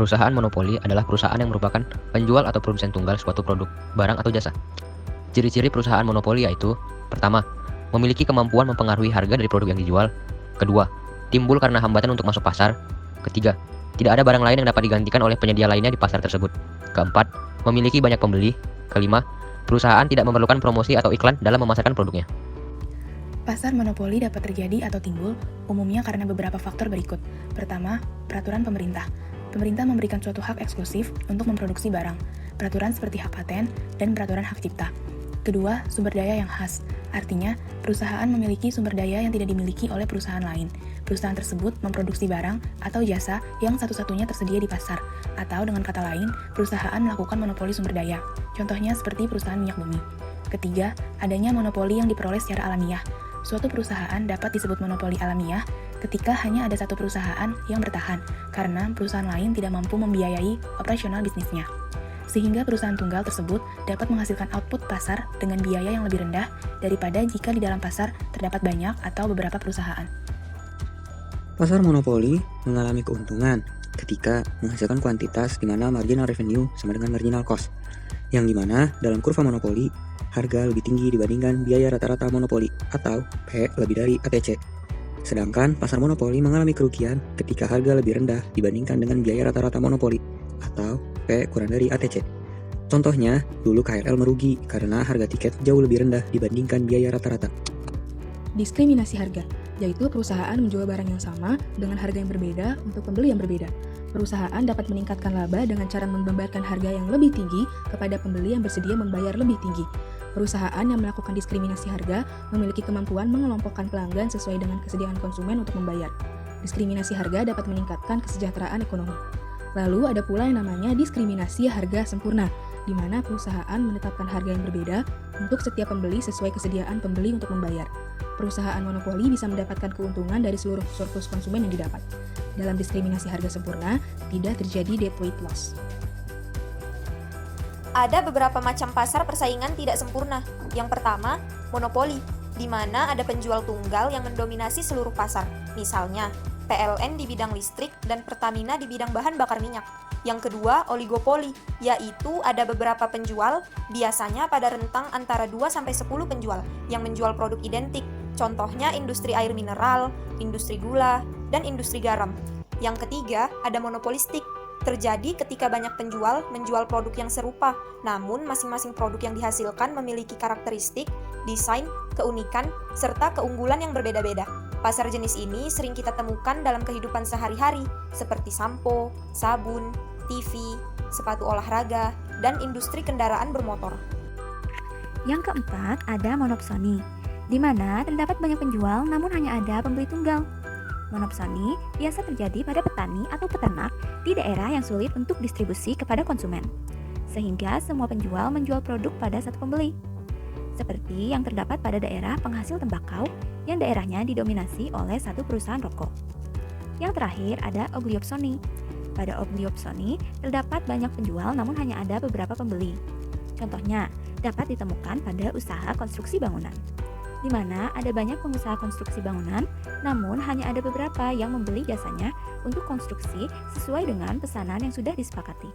Perusahaan monopoli adalah perusahaan yang merupakan penjual atau produsen tunggal suatu produk, barang atau jasa. Ciri-ciri perusahaan monopoli yaitu: pertama, memiliki kemampuan mempengaruhi harga dari produk yang dijual. Kedua, timbul karena hambatan untuk masuk pasar. Ketiga, tidak ada barang lain yang dapat digantikan oleh penyedia lainnya di pasar tersebut. Keempat, memiliki banyak pembeli. Kelima, perusahaan tidak memerlukan promosi atau iklan dalam memasarkan produknya. Pasar monopoli dapat terjadi atau timbul umumnya karena beberapa faktor berikut. Pertama, peraturan pemerintah. Pemerintah memberikan suatu hak eksklusif untuk memproduksi barang, peraturan seperti hak paten dan peraturan hak cipta. Kedua, sumber daya yang khas. Artinya, perusahaan memiliki sumber daya yang tidak dimiliki oleh perusahaan lain. Perusahaan tersebut memproduksi barang atau jasa yang satu-satunya tersedia di pasar. Atau dengan kata lain, perusahaan melakukan monopoli sumber daya. Contohnya seperti perusahaan minyak bumi. Ketiga, adanya monopoli yang diperoleh secara alamiah. Suatu perusahaan dapat disebut monopoli alamiah ketika hanya ada satu perusahaan yang bertahan, karena perusahaan lain tidak mampu membiayai operasional bisnisnya. Sehingga perusahaan tunggal tersebut dapat menghasilkan output pasar dengan biaya yang lebih rendah daripada jika di dalam pasar terdapat banyak atau beberapa perusahaan. Pasar monopoli mengalami keuntungan ketika menghasilkan kuantitas di mana marginal revenue sama dengan marginal cost, yang dimana dalam kurva monopoli, harga lebih tinggi dibandingkan biaya rata-rata monopoli atau P lebih dari ATC. Sedangkan pasar monopoli mengalami kerugian ketika harga lebih rendah dibandingkan dengan biaya rata-rata monopoli atau P kurang dari ATC. Contohnya, dulu KRL merugi karena harga tiket jauh lebih rendah dibandingkan biaya rata-rata. Diskriminasi harga, yaitu perusahaan menjual barang yang sama dengan harga yang berbeda untuk pembeli yang berbeda. Perusahaan dapat meningkatkan laba dengan cara membebankan harga yang lebih tinggi kepada pembeli yang bersedia membayar lebih tinggi. Perusahaan yang melakukan diskriminasi harga memiliki kemampuan mengelompokkan pelanggan sesuai dengan kesediaan konsumen untuk membayar. Diskriminasi harga dapat meningkatkan kesejahteraan ekonomi. Lalu ada pula yang namanya diskriminasi harga sempurna, di mana perusahaan menetapkan harga yang berbeda untuk setiap pembeli sesuai kesediaan pembeli untuk membayar. Perusahaan monopoli bisa mendapatkan keuntungan dari seluruh surplus konsumen yang didapat. Dalam diskriminasi harga sempurna, tidak terjadi deadweight loss. Ada beberapa macam pasar persaingan tidak sempurna. Yang pertama, monopoli, di mana ada penjual tunggal yang mendominasi seluruh pasar. Misalnya, PLN di bidang listrik dan Pertamina di bidang bahan bakar minyak. Yang kedua, oligopoli, yaitu ada beberapa penjual, biasanya pada rentang antara 2-10 penjual, yang menjual produk identik. Contohnya industri air mineral, industri gula, dan industri garam. Yang ketiga, ada monopolistik. Terjadi ketika banyak penjual menjual produk yang serupa, namun masing-masing produk yang dihasilkan memiliki karakteristik, desain, keunikan, serta keunggulan yang berbeda-beda. Pasar jenis ini sering kita temukan dalam kehidupan sehari-hari, seperti sampo, sabun, TV, sepatu olahraga, dan industri kendaraan bermotor. Yang keempat, ada monopsoni, di mana terdapat banyak penjual namun hanya ada pembeli tunggal. Monopsoni biasa terjadi pada petani atau peternak di daerah yang sulit untuk distribusi kepada konsumen, sehingga semua penjual menjual produk pada satu pembeli. Seperti yang terdapat pada daerah penghasil tembakau yang daerahnya didominasi oleh satu perusahaan rokok. Yang terakhir ada obliopsoni. Pada obliopsoni terdapat banyak penjual namun hanya ada beberapa pembeli. Contohnya dapat ditemukan pada usaha konstruksi bangunan, di mana ada banyak pengusaha konstruksi bangunan, namun hanya ada beberapa yang membeli jasanya untuk konstruksi sesuai dengan pesanan yang sudah disepakati.